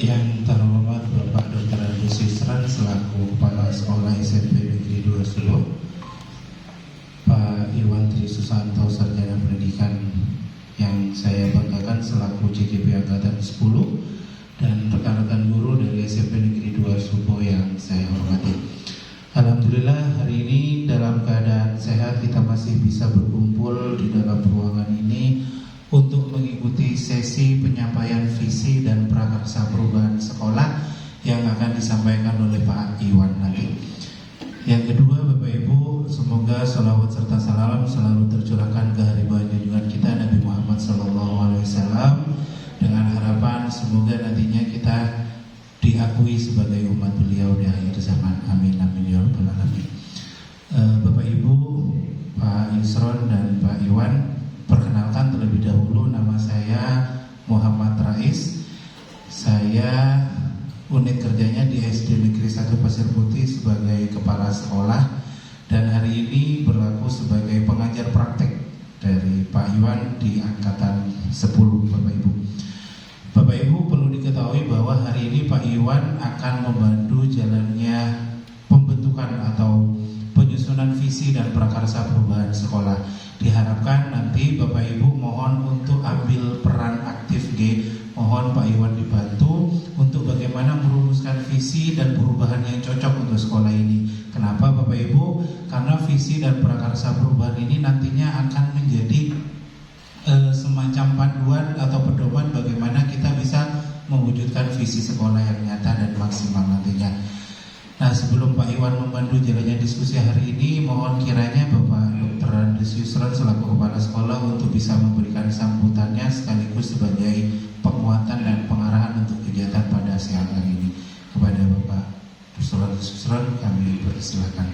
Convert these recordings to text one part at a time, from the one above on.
Yang terhormat Bapak Dr. Agus Yusran selaku Kepala Sekolah SMP Negeri 2 Solo, Pak Iwan Tri Susanto Sarjana Pendidikan yang saya banggakan selaku CGP Angkatan 10, dan rekan-rekan guru dari SMP Negeri 2 Solo yang saya hormati. Alhamdulillah hari ini dalam keadaan sehat kita masih bisa berkumpul di dalam ruangan ini untuk mengikuti sesi penyampaian visi dan prakarsa perubahan sekolah yang akan disampaikan oleh Pak Iwan nanti. Yang kedua, Bapak Ibu, semoga salawat serta salam selalu tercurahkan ke haribaan junjungan kita Nabi Muhammad SAW, dengan harapan semoga nantinya kita diakui sebagai umat beliau di akhir zaman. Amin amin ya rabbal alamin. Bapak Ibu, Pak Yusron dan Pak Iwan, perkenalkan terlebih dahulu, nama saya Muhammad Rais. Saya unit kerjanya di SD Negeri 1 Pasir Putih sebagai kepala sekolah, dan hari ini berlaku sebagai pengajar praktek dari Pak Iwan di angkatan 10. Bapak Ibu, Bapak Ibu perlu diketahui bahwa hari ini Pak Iwan akan membantu jalannya pembentukan atau penyusunan visi dan prakarsa perubahan sekolah. Diharapkan nanti Bapak Ibu mohon untuk ambil peran aktif mohon Pak Iwan dibantu untuk bagaimana merumuskan visi dan perubahan yang cocok untuk sekolah ini. Kenapa Bapak Ibu? Karena visi dan prakarsa perubahan ini nantinya akan menjadi semacam panduan atau pedoman bagaimana kita bisa mewujudkan visi sekolah yang nyata dan maksimal nantinya. Nah, sebelum Pak Iwan membantu jalannya diskusi hari ini, mohon kiranya Bapak Dr. Agus Yusran selaku Kepala Sekolah untuk bisa memberikan sambutannya sekaligus sebagai penguatan dan pengarahan untuk kegiatan pada siang hari ini. Kepada Bapak Dr. Agus Yusran kami persilakan.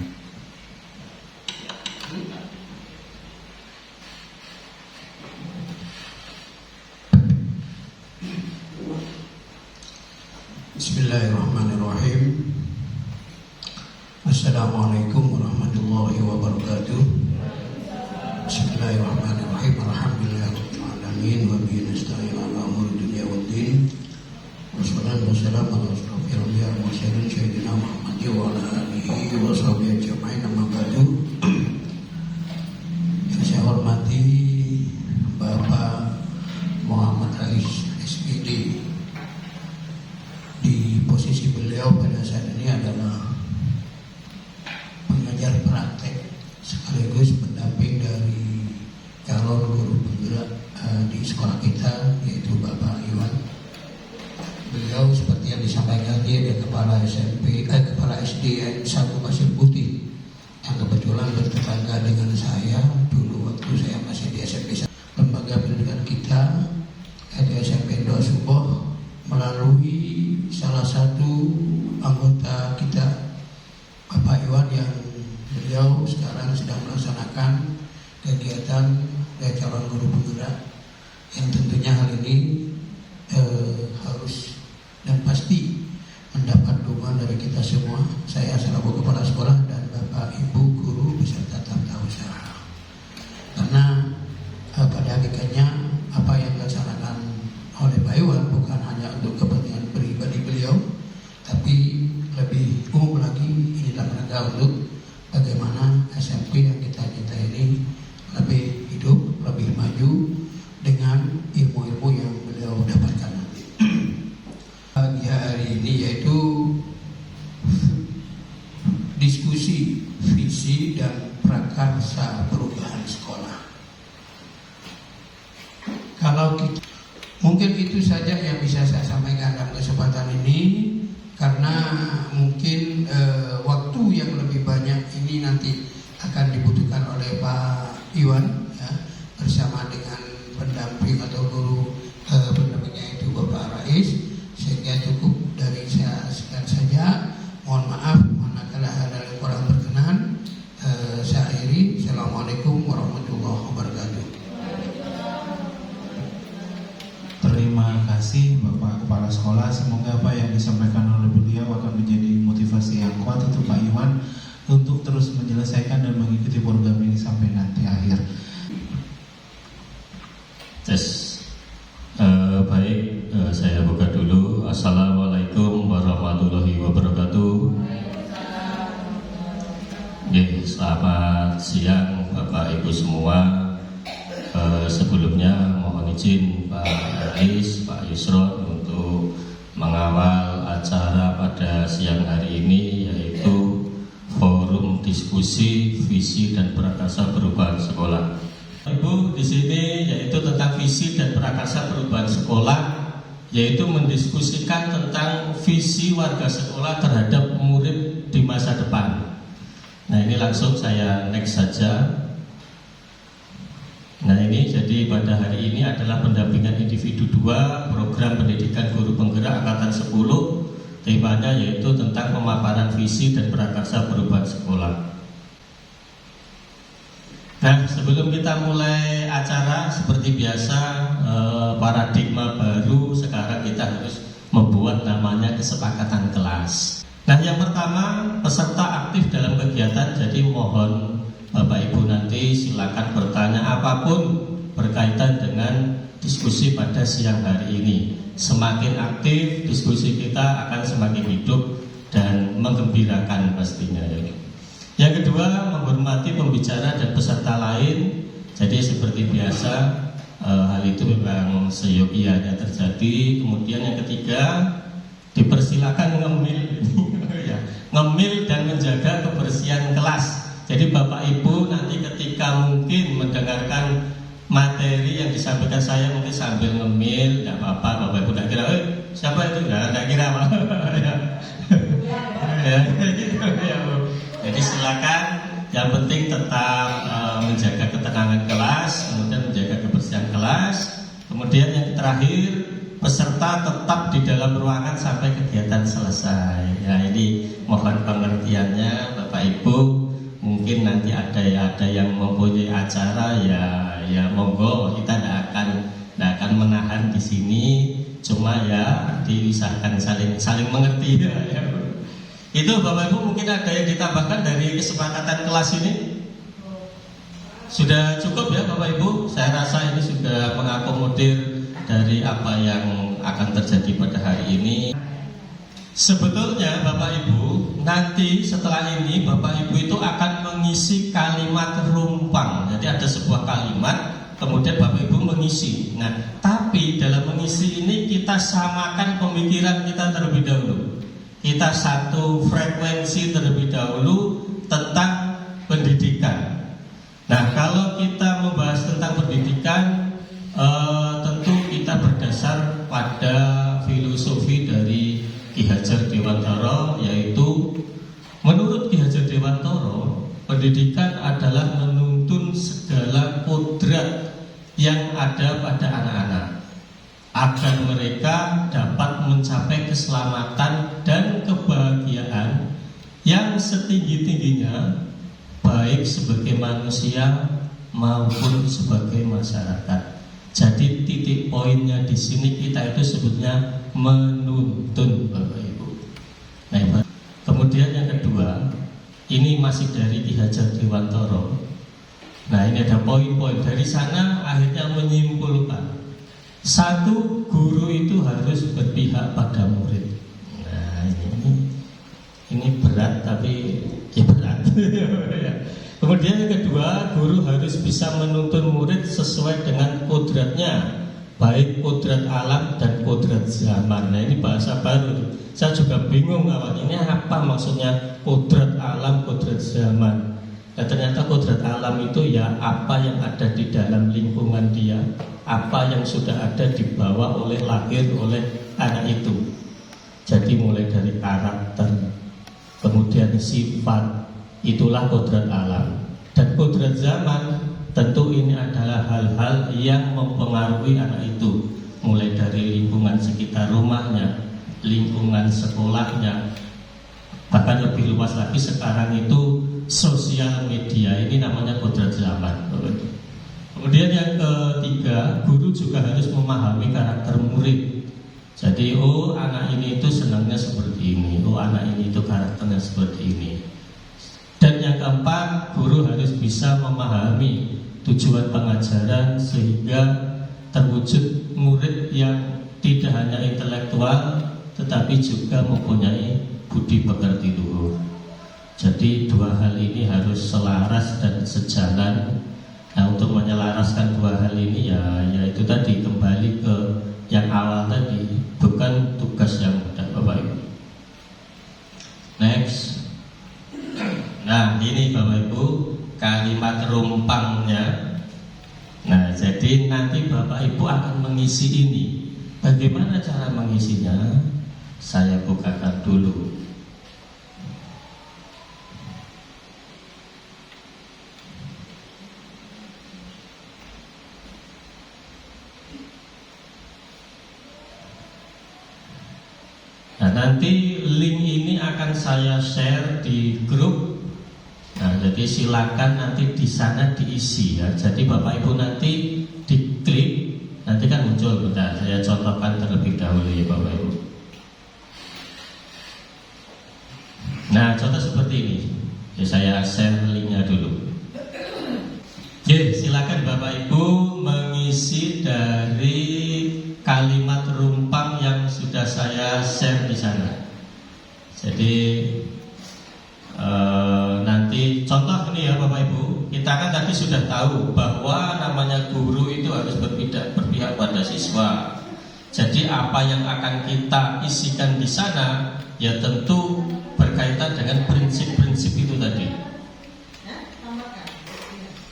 Bismillahirrahmanirrahim. Assalamualaikum warahmatullahi wabarakatuh. Bismillahirrahmanirrahim. Alhamdulillahirabbil alamin wa bihi nasta'in ala umuri dunya waddin. Wassalatu wassalamu ala asyrofil anbiya'i wal mursalin sayyidina Muhammadin wa ala alihi wa sahbihi ajma'in. Amma ba'du. Yang saya hormati Bapak Muhammad Rais SPD, di posisi beliau pada saat ini adalah pengajar praktek sekaligus pendamping dari calon guru penggerak di sekolah kita, yaitu Bapak Iwan. Beliau seperti yang disampaikan dia kepala kepala SDN 1 Pasir Putih yang kebetulan bertetangga dengan saya dulu waktu saya masih di SMP. Lembaga pendidikan kita di SMP 2 Suboh melalui salah satu anggota kita, Bapak Iwan, yang beliau sekarang sedang melaksanakan kegiatan calon guru penggerak, yang tentunya hal ini harus dan pasti mendapat dukungan dari kita semua, saya selaku kepala sekolah dan Bapak Ibu guru beserta tata usaha. Karena pada hakikatnya apa yang dilaksanakan oleh Pak Iwan bukan hanya untuk kepentingan pribadi beliau, tapi lebih umum lagi ini dalam rangka untuk bagaimana SMP yang kita cintai ini lebih hidup, lebih maju dengan ilmu-ilmu yang beliau dapatkan. Pagi hari ini yaitu diskusi visi dan prakarsa perubahan sekolah. Kalau kita, mungkin itu saja yang bisa saya sampaikan dalam kesempatan ini, karena mungkin waktu yang lebih banyak ini nanti akan dibutuhkan oleh Pak Iwan ya, bersama dengan pendamping atau guru pendampingnya itu Bapak Rais, sehingga cukup dari saya sekian saja. Mohon maaf manakala ada yang kurang berkenan. Saya akhiri. Assalamualaikum warahmatullahi wabarakatuh. Terima kasih Bapak Kepala Sekolah. Semoga apa yang disampaikan oleh beliau akan menjadi motivasi yang kuat untuk Pak Iwan untuk terus menyelesaikan dan mengikuti program ini sampai nanti akhir. Baik, saya buka dulu. Assalamualaikum Selamat siang Bapak Ibu semua. Sebelumnya mohon izin Pak Aris, Pak Yusron untuk mengawal acara pada siang hari ini, yaitu forum diskusi visi dan prakarsa perubahan sekolah. Ibu di sini yaitu tentang visi dan prakarsa perubahan sekolah, yaitu mendiskusikan tentang visi warga sekolah terhadap murid di masa depan. Nah, ini langsung saya next saja. Nah, ini jadi pada hari ini adalah pendampingan individu 2 program pendidikan guru penggerak angkatan 10. Temanya yaitu tentang pemaparan visi dan prakarsa perubahan sekolah. Nah, sebelum kita mulai acara, seperti biasa, paradigma baru sekarang kita harus membuat namanya kesepakatan kelas. Nah, yang pertama, peserta aktif dalam kegiatan. Jadi mohon Bapak Ibu nanti silakan bertanya apapun berkaitan dengan diskusi pada siang hari ini. Semakin aktif, diskusi kita akan semakin hidup dan menggembirakan pastinya. Yang kedua, menghormati pembicara dan peserta lain. Jadi seperti biasa, hal itu memang seyogianya terjadi. Kemudian yang ketiga, dipersilakan ngemil dan menjaga kebersihan kelas. Jadi Bapak Ibu nanti ketika mungkin mendengarkan materi yang disampaikan saya mungkin sambil ngemil, tidak apa-apa. Bapak Ibu tidak kira, siapa itu? Tidak kira apa. Jadi silakan. Yang penting tetap menjaga ketenangan kelas, kemudian menjaga kebersihan kelas. Kemudian yang terakhir, peserta tetap di dalam ruangan sampai kegiatan selesai. Ya, ini mohon pengertiannya Bapak Ibu. Mungkin nanti ada yang mempunyai acara, ya monggo, kita tidak akan menahan di sini. Cuma ya diusahakan saling mengerti. Ya. Itu Bapak Ibu, mungkin ada yang ditambahkan dari kesepakatan kelas ini? Sudah cukup ya Bapak Ibu? Saya rasa ini sudah mengakomodir dari apa yang akan terjadi pada hari ini. Sebetulnya Bapak Ibu, nanti setelah ini Bapak Ibu itu akan mengisi kalimat rumpang. Jadi ada sebuah kalimat, kemudian Bapak Ibu mengisi. Nah, tapi dalam mengisi ini kita samakan pemikiran kita terlebih dahulu. Kita satu frekuensi terlebih dahulu tentang pendidikan. Nah, kalau kita membahas tentang pendidikan, tentu kita berdasar pada filosofi dari Ki Hajar Dewantara, yaitu menurut Ki Hajar Dewantara, pendidikan adalah menuntun segala kodrat yang ada pada anak-anak agar mereka dapat mencapai keselamatan dan kebahagiaan yang setinggi-tingginya, baik sebagai manusia maupun sebagai masyarakat. Jadi titik poinnya di sini kita itu sebutnya menuntun Bapak Ibu. Nah, kemudian yang kedua, ini masih dari Ki Hajar Dewantara. Nah, ini ada poin-poin dari sana akhirnya menyimpulkan. Satu, guru itu harus berpihak pada murid. Nah, ini berat tapi ya berat. Kemudian yang kedua, guru harus bisa menuntun murid sesuai dengan kodratnya, baik kodrat alam dan kodrat zaman. Nah, ini bahasa baru. Saya juga bingung awal ini apa maksudnya kodrat alam, kodrat zaman. Nah, ternyata kodrat alam itu ya apa yang ada di dalam lingkungan dia, apa yang sudah ada dibawa oleh lahir oleh anak itu. Jadi mulai dari karakter, kemudian sifat, itulah kodrat alam. Dan kodrat zaman, tentu ini adalah hal-hal yang mempengaruhi anak itu, mulai dari lingkungan sekitar rumahnya, lingkungan sekolahnya, bahkan lebih luas lagi sekarang itu sosial media, ini namanya kodrat zaman. Kemudian yang ketiga, guru juga harus memahami karakter murid. Jadi, anak ini itu senangnya seperti ini, anak ini itu karakternya seperti ini. Dan yang keempat, guru harus bisa memahami tujuan pengajaran sehingga terwujud murid yang tidak hanya intelektual tetapi juga mempunyai budi pekerti luhur. Jadi dua hal ini harus selaras dan sejalan. Nah, untuk menyelaraskan dua hal ini yaitu tadi kembali ke yang awal tadi, bukan tugas yang mudah Bapak Ibu. Next. Nah, ini Bapak Ibu kalimat rumpangnya. Nah, jadi nanti Bapak Ibu akan mengisi ini. Bagaimana cara mengisinya? Saya bukakan dulu. Nah, nanti link ini akan saya share di grup. Nah, jadi silakan nanti di sana diisi ya. Jadi Bapak Ibu nanti diklik, nanti kan muncul. Bentar, saya contohkan terlebih dahulu ya Bapak Ibu. Nah, contoh seperti ini. Ya, saya share linknya dulu. Oke, silakan Bapak Ibu mengisi dari kalimat rumpang yang sudah saya share di sana. Jadi nanti contoh ini ya Bapak Ibu, kita kan tadi sudah tahu bahwa namanya guru itu harus berpihak pada siswa. Jadi apa yang akan kita isikan di sana ya tentu berkaitan dengan prinsip-prinsip itu tadi.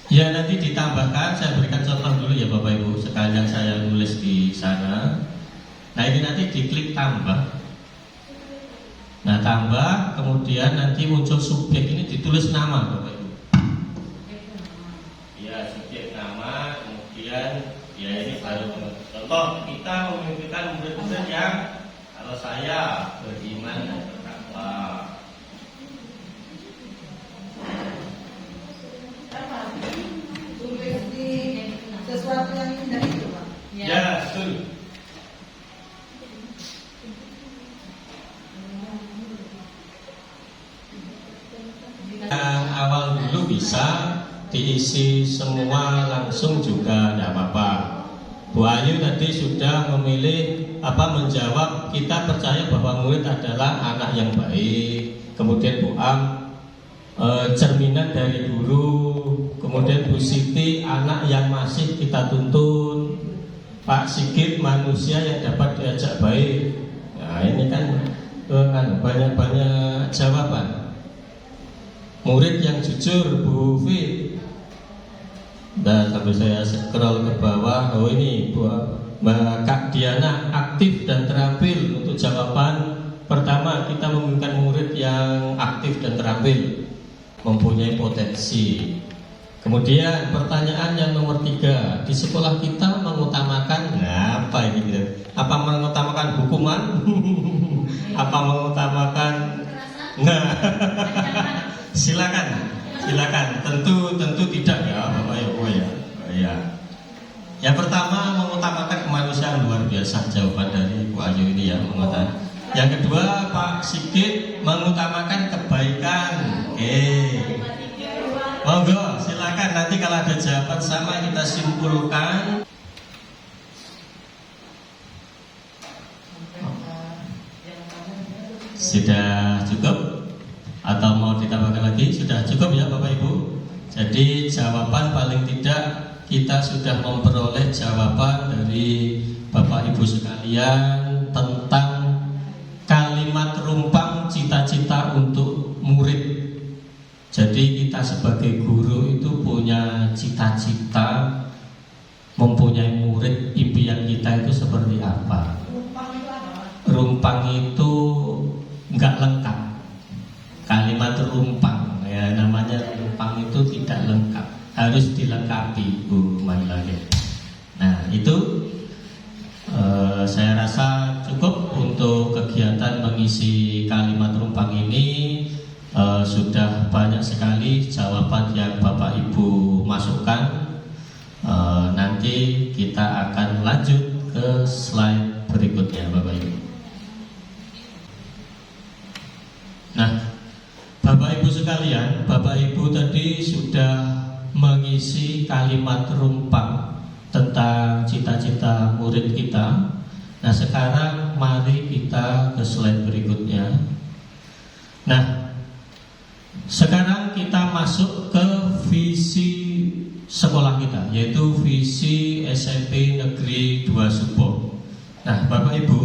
Ya, nanti ditambahkan, saya berikan contoh dulu ya Bapak Ibu, sekalian saya nulis di sana. Nah, ini nanti diklik tambah. Nah, tambah, kemudian nanti muncul subjek, ini ditulis nama Bapak Ibu. Ya, subjek nama, kemudian ya ini baru contoh kita memimpikan murid-murid yang kalau saya beriman dan bertakwa. Tulis di sesuatu yang indah itu, Pak. Ya, betul. Yang awal dulu bisa diisi semua langsung juga tidak apa-apa. Bu Ayu tadi sudah memilih menjawab, kita percaya bahwa murid adalah anak yang baik. Kemudian Bu Am cerminan dari guru. Kemudian Bu Siti anak yang masih kita tuntun. Pak Sigit manusia yang dapat diajak baik. Nah, ini kan banyak-banyak jawaban. Murid yang jujur, Bu Fit. Dan sambil saya scroll ke bawah, oh ini Mbak Kak Diana aktif dan terampil. Untuk jawaban pertama, kita memiliki murid yang aktif dan terampil, mempunyai potensi. Kemudian pertanyaan yang nomor 3, di sekolah kita mengutamakan apa ini? Apa mengutamakan hukuman? Apa mengutamakan? Nah, silakan. Tentu tidak ya Bapak Ibu ya. Ya. Yang pertama mengutamakan kemanusiaan, luar biasa jawaban dari Bu Ayu ini ya mengutamakan. Yang kedua Pak Sigit mengutamakan kebaikan. Monggo silakan, nanti kalau ada jawaban sama kita simpulkan. Sudah cukup? Atau mau ditambahkan lagi? Sudah cukup ya Bapak Ibu? Jadi jawaban paling tidak kita sudah memperoleh jawaban dari Bapak Ibu sekalian tentang kalimat rumpang cita-cita untuk murid. Jadi kita sebagai guru itu punya cita-cita, mempunyai murid, impian kita itu seperti apa? Rumpang itu enggak lengkap. Kalimat rumpang ya, namanya rumpang itu tidak lengkap, harus dilengkapi Bu Mailahir. Nah itu saya rasa cukup untuk kegiatan mengisi kalimat rumpang ini. Sudah banyak sekali jawaban yang Bapak Ibu masukkan. Nanti kita akan lanjut ke slide berikutnya Bapak Ibu. Nah Bapak Ibu sekalian, Bapak Ibu tadi sudah mengisi kalimat rumpang tentang cita-cita murid kita. Nah sekarang mari kita ke slide berikutnya. Nah Sekarang kita masuk ke visi sekolah kita, yaitu visi SMP Negeri 2 Subo. Nah, Bapak Ibu,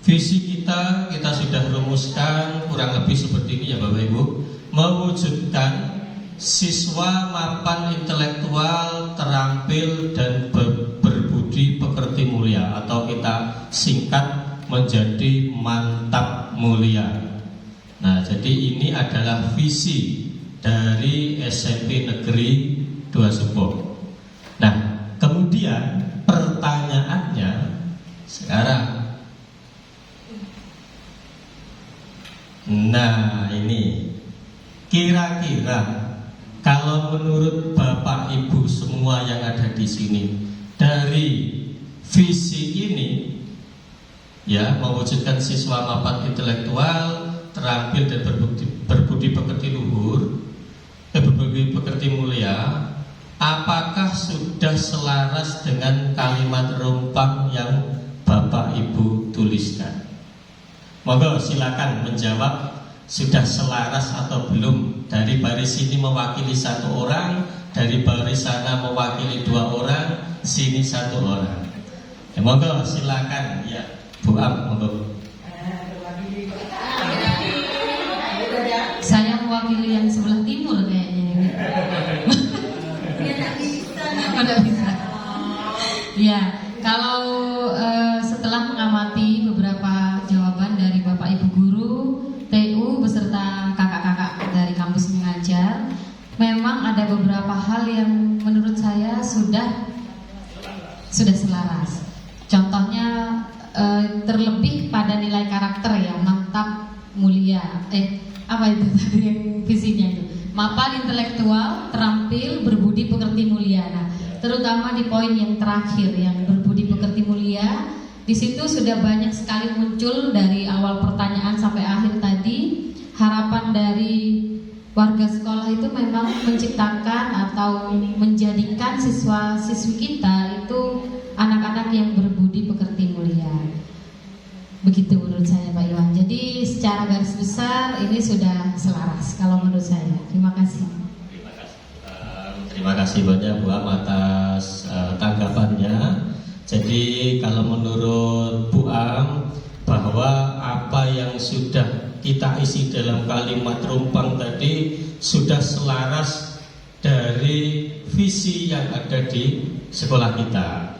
visi kita sudah rumuskan kurang lebih seperti ini ya Bapak Ibu, mewujudkan siswa mapan intelektual, terampil dan berbudi pekerti mulia, atau kita singkat menjadi mantap mulia. Nah, jadi ini adalah visi dari SMP Negeri 2 Subo. Nah, kemudian pertanyaannya sekarang, nah ini kira-kira kalau menurut Bapak Ibu semua yang ada di sini, dari visi ini ya, mewujudkan siswa mapan intelektual, terampil dan berbudi pekerti luhur, berbudi pekerti mulia, apakah sudah selaras dengan kalimat rumpang yang Bapak Ibu tuliskan? Monggo silakan menjawab, sudah selaras atau belum. Dari baris ini mewakili 1 orang, dari baris sana mewakili 2 orang, sini 1 orang. Ya, monggo silakan ya, Bu Am, monggo. Saya mewakili yang sebelah timur kayaknya ini. Tidak bisa. Ya, kalau setelah mengamati beberapa jawaban dari Bapak Ibu guru, TU beserta kakak-kakak dari kampus mengajar, memang ada beberapa hal yang menurut saya sudah selaras. Contohnya terlebih pada nilai karakter ya, mantap mulia. Apa itu tadi yang visinya itu? Mapan intelektual, terampil, berbudi pekerti mulia. Nah, terutama di poin yang terakhir yang berbudi pekerti mulia, di situ sudah banyak sekali muncul dari awal pertanyaan sampai akhir tadi. Harapan dari warga sekolah itu memang menciptakan atau menjadikan siswa-siswi kita itu anak-anak yang berbudi pekerti mulia. Begitu menurut saya Pak Iwan. Jadi secara garis besar ini sudah selaras kalau menurut saya. Terima kasih. Terima kasih banyak Bu Am atas tanggapannya. Jadi kalau menurut Bu Am, bahwa apa yang sudah kita isi dalam kalimat rumpang tadi sudah selaras dari visi yang ada di sekolah kita.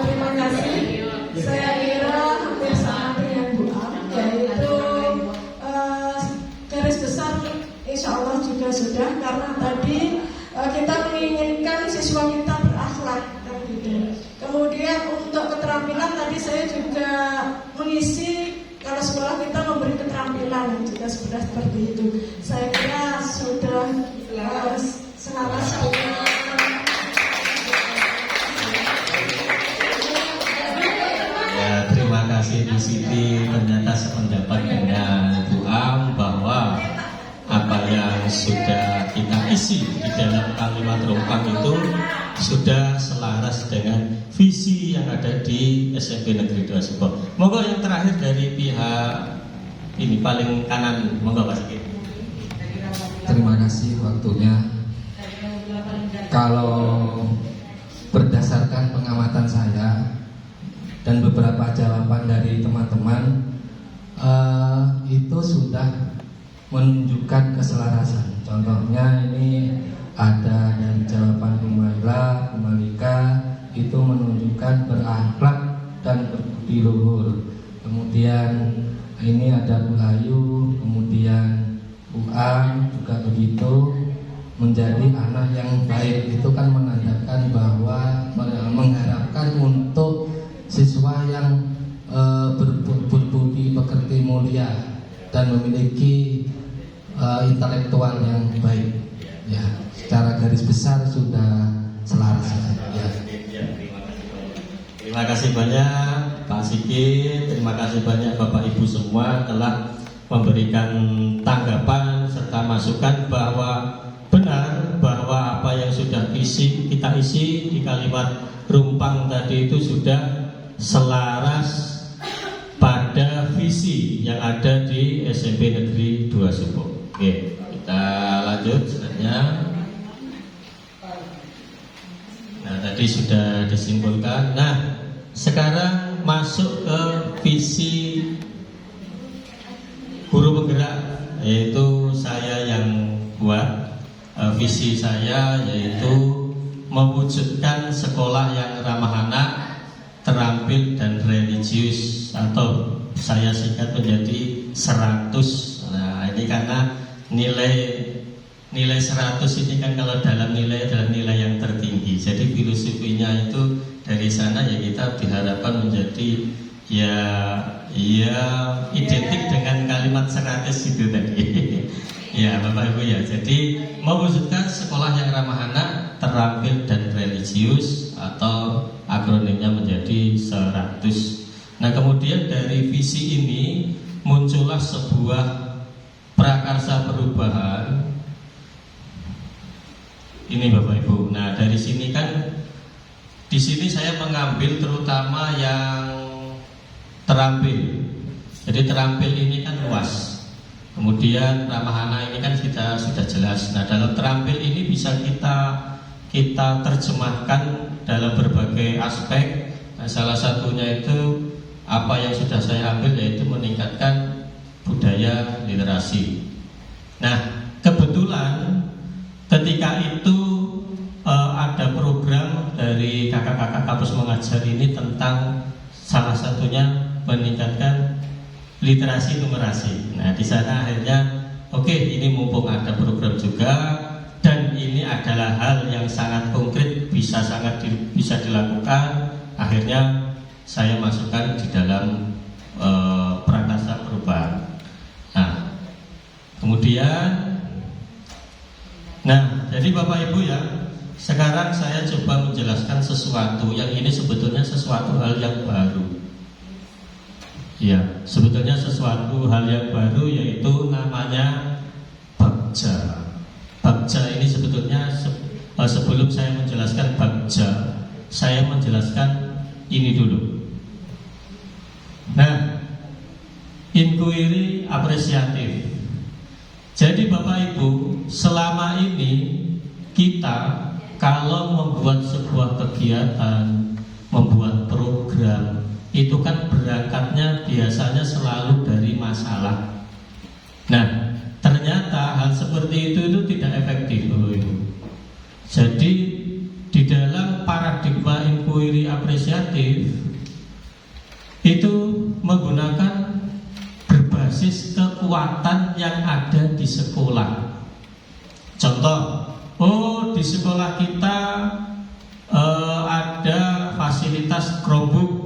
Terima kasih. Saya kira hampir sama dengan Bu Am, yaitu garis besar insya Allah juga sudah, karena tadi kita menginginkan siswa kita berakhlak kan gitu. Kemudian untuk keterampilan tadi saya juga mengisi, kalau sekolah kita memberi keterampilan juga sudah seperti itu. Saya kira sudah selaras dengan. Terima kasih Bu Siti, ternyata sependapat dengan Bu Am bahwa apa yang sudah kita isi di dalam kalimat rumpang itu sudah selaras dengan visi yang ada di SMP Negeri 2 Subo. Monggo yang terakhir dari pihak ini paling kanan, monggo Pak Siti. Terima kasih waktunya. Kalau berdasarkan pengamatan saya dan beberapa jawaban dari teman-teman, itu sudah menunjukkan keselarasan. Contohnya ini ada dari jawaban Kumalika, itu menunjukkan berakhlak dan berbudi luhur. Kemudian ini ada Bu Ayu, kemudian Bu Am juga begitu, menjadi anak yang baik. Itu kan menandakan bahwa mengharapkan untuk siswa yang berbudi pekerti mulia dan memiliki intelektual yang baik. Ya, secara garis besar sudah selaras. Ya. Terima kasih banyak Pak Sigit, terima kasih banyak Bapak Ibu semua telah memberikan tanggapan serta masukan bahwa benar bahwa apa yang sudah kita isi di kalimat rumpang tadi itu sudah selaras pada kepada visi yang ada di SMP Negeri 2 Subo. Oke, kita lanjut selanjutnya. Nah, tadi sudah disimpulkan. Nah, sekarang masuk ke visi guru penggerak, yaitu saya yang buat. Visi saya yaitu mewujudkan sekolah yang ramah anak, terampil dan religius, atau saya singkat menjadi 100. Nah, ini karena nilai 100 ini kan kalau dalam nilai adalah nilai yang tertinggi. Jadi filosofinya itu dari sana ya kita diharapkan menjadi ya identik dengan kalimat 100 itu tadi. Ya Bapak Ibu ya. Jadi mewujudkan sekolah yang ramah anak, terampil dan religius, atau akronimnya menjadi 100. Nah, kemudian dari visi ini muncullah sebuah prakarsa perubahan. Ini Bapak Ibu. Nah, dari sini kan di sini saya mengambil terutama yang terampil. Jadi terampil ini kan luas. Kemudian ramah anak ini kan kita sudah jelas. Nah, dalam terampil ini bisa kita terjemahkan dalam berbagai aspek. Nah, salah satunya itu apa yang sudah saya ambil, yaitu meningkatkan budaya literasi. Nah, kebetulan ketika itu ada program dari kakak-kakak kampus mengajar ini tentang salah satunya meningkatkan literasi numerasi. Nah, di sana akhirnya oke, ini mumpung ada program juga dan ini adalah hal yang sangat konkret, bisa dilakukan. Akhirnya saya masukkan di dalam prakarsa perubahan. Nah, kemudian, jadi Bapak Ibu ya, sekarang saya coba menjelaskan sesuatu yang ini sebetulnya sesuatu hal yang baru. Ya, sebetulnya sesuatu hal yang baru, yaitu namanya Bagja. Bagja ini sebetulnya sebelum saya menjelaskan Bagja, saya menjelaskan ini dulu. Nah, inquiry apresiatif. Jadi Bapak Ibu, selama ini kita kalau membuat sebuah kegiatan, membuat program, itu kan berangkatnya biasanya selalu dari masalah. Nah, ternyata hal seperti itu tidak efektif, Bapak Ibu. Jadi di dalam paradigma inquiry apresiatif itu menggunakan berbasis kekuatan yang ada di sekolah. Contoh, di sekolah kita ada fasilitas Chromebook.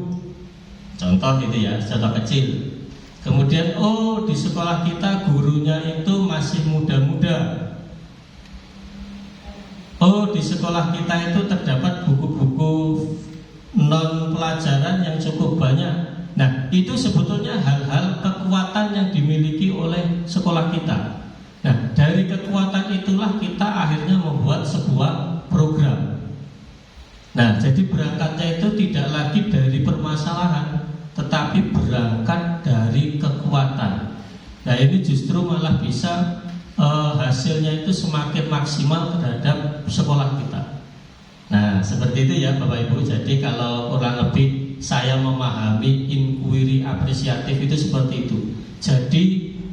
Contoh itu ya, contoh kecil. Kemudian di sekolah kita gurunya itu masih muda-muda. Di sekolah kita itu terdapat buku-buku non pelajaran yang cukup banyak. Nah, itu sebetulnya hal-hal kekuatan yang dimiliki oleh sekolah kita. Nah, dari kekuatan itulah kita akhirnya membuat sebuah program. Nah, jadi berangkatnya itu tidak lagi dari permasalahan, tetapi berangkat dari kekuatan. Nah, ini justru malah bisa hasilnya itu semakin maksimal terhadap sekolah kita. Nah, seperti itu ya Bapak Ibu. Jadi kalau kurang lebih saya memahami inquiry apresiatif itu seperti itu. Jadi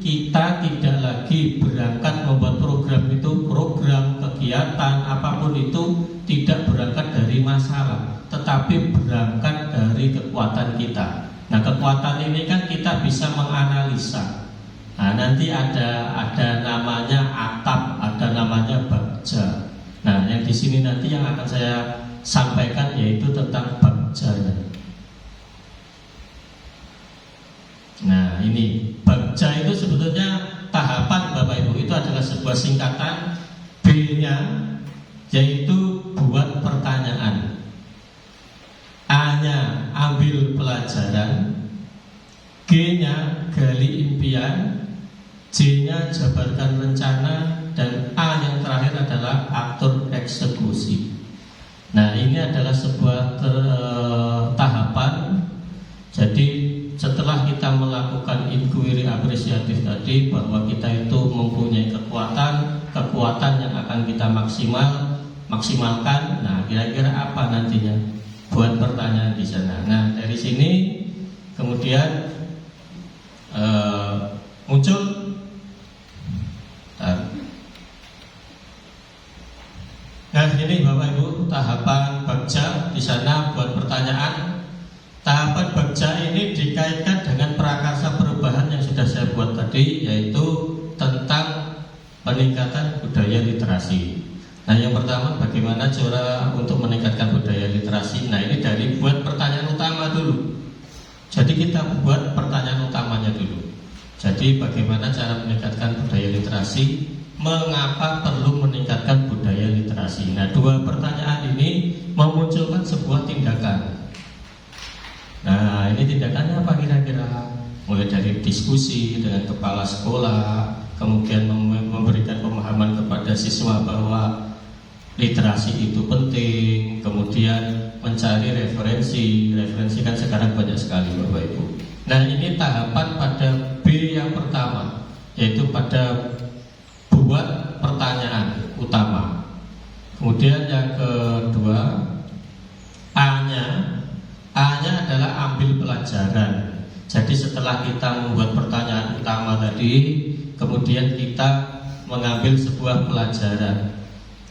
kita tidak lagi berangkat membuat program itu, program, kegiatan, apapun itu tidak berangkat dari masalah, tetapi berangkat dari kekuatan kita. Nah, kekuatan ini kan kita bisa menganalisa. Nah, nanti ada namanya atap, ada namanya bagja. Nah, yang di sini nanti yang akan saya sampaikan yaitu tentang bagjanya. Nah, ini bagja itu sebetulnya tahapan Bapak Ibu, itu adalah sebuah singkatan. B-nya yaitu buat pertanyaan, A-nya ambil pelajaran, G-nya gali impian, J-nya jabarkan rencana, dan A yang terakhir adalah atur eksekusi. Nah, ini adalah sebuah tahapan. Jadi setelah kita melakukan apresiatif tadi bahwa kita itu mempunyai kekuatan yang akan kita maksimalkan. Nah, kira-kira apa nantinya buat pertanyaan di sana. Nah, dari sini kemudian muncul nah ini Bapak Ibu tahapan bagja di sana buat pertanyaan. Tahapan bagja ini dikaitkan dengan prakarsa perubahan yang sudah saya buat tadi, yaitu tentang peningkatan budaya literasi. Nah, yang pertama bagaimana cara untuk meningkatkan budaya literasi. Nah, ini dari buat pertanyaan utama dulu. Jadi kita buat pertanyaan utamanya dulu. Jadi bagaimana cara meningkatkan budaya literasi? Mengapa perlu meningkatkan budaya literasi? Nah, dua pertanyaan ini memunculkan sebuah tindakan. Nah, ini tindakannya apa kira-kira? Mulai dari diskusi dengan kepala sekolah, kemudian memberikan pemahaman kepada siswa bahwa literasi itu penting, kemudian mencari referensi kan sekarang banyak sekali Bapak Ibu. Nah, ini tahapan pada B yang pertama, yaitu pada buat pertanyaan utama. Kemudian yang kedua, A-nya adalah ambil pelajaran. Jadi setelah kita membuat pertanyaan utama tadi, kemudian kita mengambil sebuah pelajaran.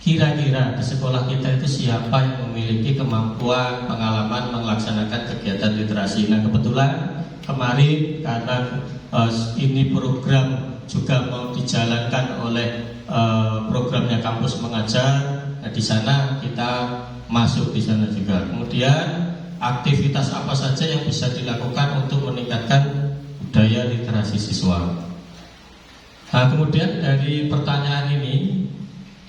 Kira-kira di sekolah kita itu siapa yang memiliki kemampuan, pengalaman melaksanakan kegiatan literasi. Nah, kebetulan kemarin karena ini program juga mau dijalankan oleh programnya kampus mengajar. Nah, di sana kita masuk di sana juga. Kemudian aktivitas apa saja yang bisa dilakukan untuk meningkatkan budaya literasi siswa. Nah, kemudian dari pertanyaan ini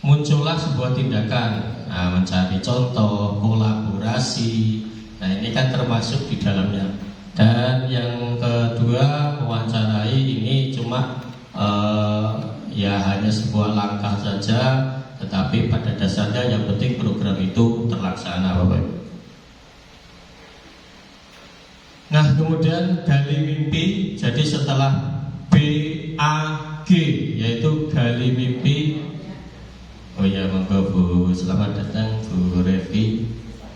muncullah sebuah tindakan. Nah, mencari contoh, kolaborasi. Nah, ini kan termasuk di dalamnya. Dan yang kedua, mewawancarai ini cuma ya hanya sebuah langkah saja, tetapi pada dasarnya yang penting program itu terlaksana Bapak Ibu. Nah, kemudian gali mimpi. Jadi setelah BAG yaitu gali mimpi. Oh ya, monggo Bu, selamat datang Bu Revi.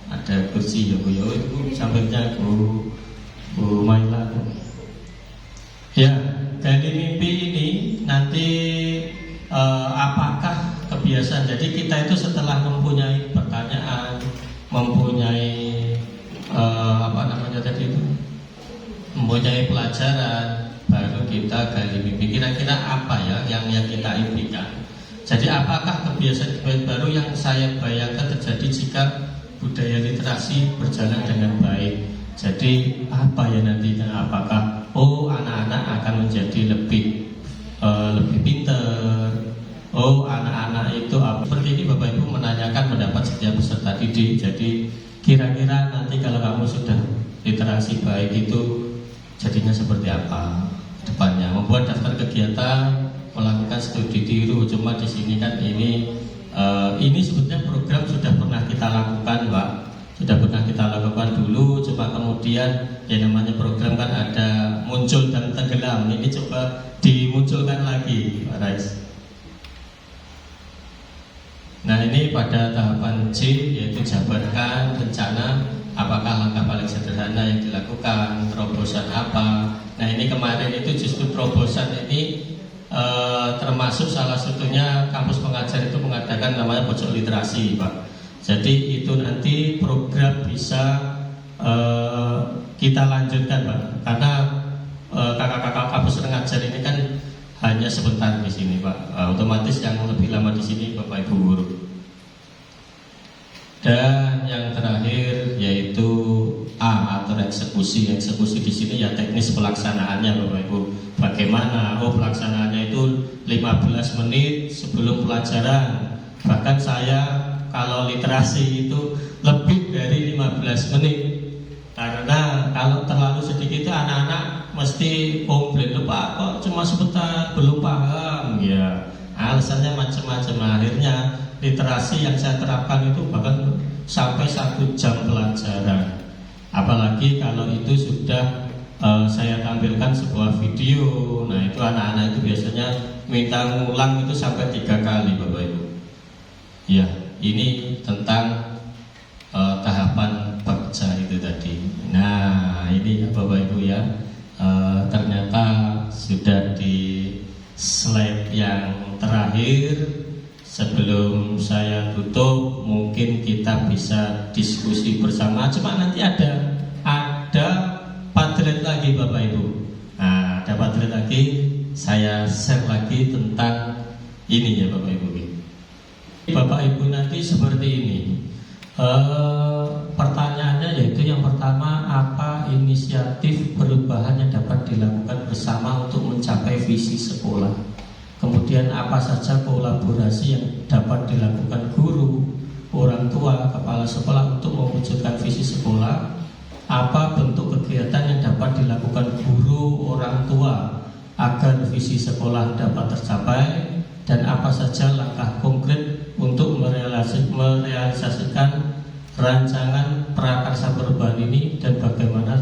Ada kursi ya Bu, ya Ibu sampingnya Bu Maila. Ya, gali mimpi ini nanti apakah kebiasaan. Jadi kita itu setelah mempunyai pertanyaan, mempunyai mempunyai pelajaran, baru kita gali mimpi. Kira-kira apa ya yang kita impikan? Jadi apakah kebiasaan baru yang saya bayangkan terjadi jika budaya literasi berjalan dengan baik? Jadi apa ya nantinya? Apakah anak-anak akan menjadi lebih pintar? Anak-anak itu seperti ini Bapak Ibu menanyakan pendapat setiap peserta didik. Jadi kira-kira nanti kalau kamu sudah literasi baik itu jadinya seperti apa depannya? Membuat daftar kegiatan, melakukan studi tiru. Cuma di sini kan ini sebetulnya program sudah pernah kita lakukan, Pak. Sudah pernah kita lakukan dulu. Cuma kemudian ya namanya program kan ada muncul dan tenggelam. Ini coba dimunculkan lagi, Pak Rais. Nah, ini pada tahapan C, yaitu jabarkan rencana. Apakah langkah paling sederhana yang dilakukan, terobosan apa. Nah, ini kemarin itu justru terobosan ini termasuk salah satunya kampus pengajar itu mengadakan namanya pojok literasi, Pak. Jadi itu nanti program bisa kita lanjutkan, Pak. Karena kakak-kakak kampus pengajar ini kan hanya sebentar di sini, Pak. Otomatis yang lebih lama di sini Bapak Ibu guru. Dan yang terakhir yaitu A atau eksekusi. Eksekusi di sini ya teknis pelaksanaannya Bapak Ibu. Bagaimana? Pelaksanaannya itu 15 menit sebelum pelajaran. Bahkan saya kalau literasi itu lebih dari 15 menit. Karena kalau terlalu sedikit itu anak-anak mesti komplain, Pak kok cuma sebentar belum paham ya. Alasannya macam-macam. Akhirnya literasi yang saya terapkan itu bahkan sampai 1 jam pelajaran. Apalagi kalau itu sudah saya tampilkan sebuah video. Nah itu anak-anak itu biasanya minta ngulang itu sampai 3 kali Bapak Ibu. Ya, ini tentang tahapan bakca itu tadi. Nah ini ya Bapak Ibu ya, ternyata sudah di slide yang terakhir. Sebelum saya tutup, mungkin kita bisa diskusi bersama. Cuma nanti ada padlet lagi Bapak Ibu. Nah, ada padlet lagi, saya share lagi tentang ini ya Bapak Ibu. Bapak Ibu nanti seperti ini. Pertanyaannya yaitu yang pertama, apa inisiatif perubahan yang dapat dilakukan bersama untuk mencapai visi sekolah? Kemudian apa saja kolaborasi yang dapat dilakukan guru, orang tua, kepala sekolah untuk mewujudkan visi sekolah? Apa bentuk kegiatan yang dapat dilakukan guru, orang tua agar visi sekolah dapat tercapai? Dan apa saja langkah konkret untuk merealisasikan rancangan prakarsa perubahan ini dan bagaimana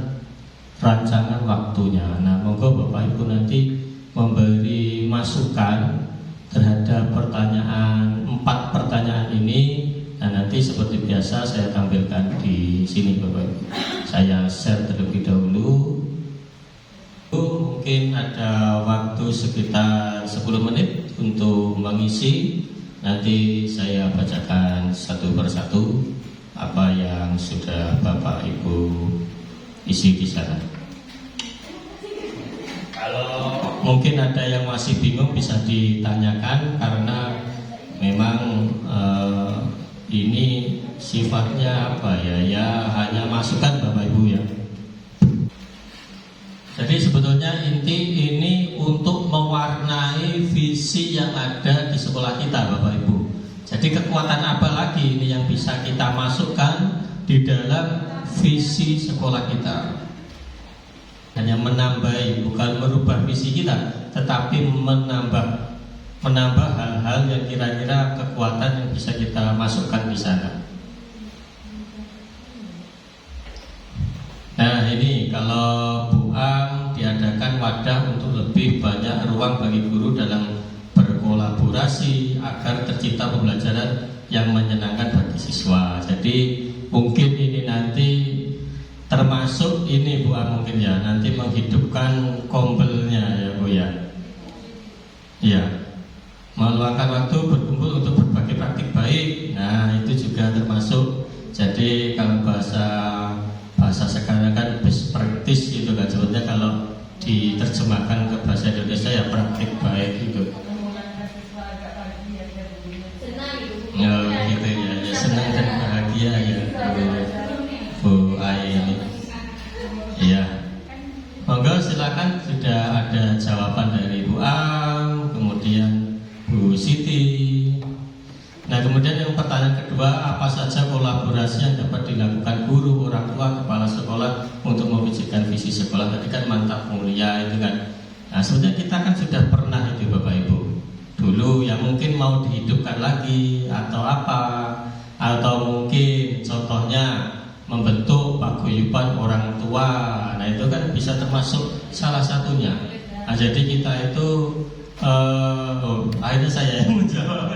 rancangan waktunya? Nah, monggo Bapak Ibu nanti memberi masukan terhadap 4 pertanyaan ini. Nah, nanti seperti biasa saya tampilkan di sini Bapak Ibu. Saya share terlebih dahulu. Mungkin ada waktu sekitar 10 menit untuk mengisi. Nanti saya bacakan satu persatu apa yang sudah Bapak Ibu isi di sana. Kalau mungkin ada yang masih bingung bisa ditanyakan, karena memang ini sifatnya apa ya? Ya hanya masukan Bapak Ibu ya. Jadi sebetulnya inti ini untuk mewarnai visi yang ada di sekolah kita Bapak Ibu. Jadi kekuatan apa lagi ini yang bisa kita masukkan di dalam visi sekolah kita? Hanya menambah, bukan merubah visi kita, tetapi menambah hal-hal yang kira-kira kekuatan yang bisa kita masukkan di sana. Nah ini kalau Bu Am diadakan wadah untuk lebih banyak ruang bagi guru dalam berkolaborasi agar tercipta pembelajaran yang menyenangkan bagi siswa. Jadi mungkin ini nanti termasuk ini Bu Am mungkin ya, nanti menghidupkan kombelnya ya Bu ya. Ya, meluangkan waktu berkumpul untuk berbagi praktik baik. Nah itu juga termasuk. Jadi kalau bahasa sekarang kan best practice gitu kan, sebetulnya kalau diterjemahkan ke bahasa Indonesia ya praktik baik gitu. Oh gitu ya, ya senang dan bahagia ya Bu Ai ini. Iya. Monggo silakan, sudah ada jawaban dari Bu Am, kemudian Bu Siti. Nah kemudian yang pertanyaan kedua, apa saja kolaborasi yang dapat dilakukan guru, orang tua, kepala sekolah untuk mewujudkan visi sekolah? Tadi kan mantap mulia itu kan. Nah sebenarnya kita kan sudah pernah itu Bapak Ibu dulu, ya mungkin mau dihidupkan lagi atau apa, atau mungkin contohnya membentuk paguyuban orang tua. Nah itu kan bisa termasuk salah satunya. Nah jadi kita itu akhirnya saya yang menjawab.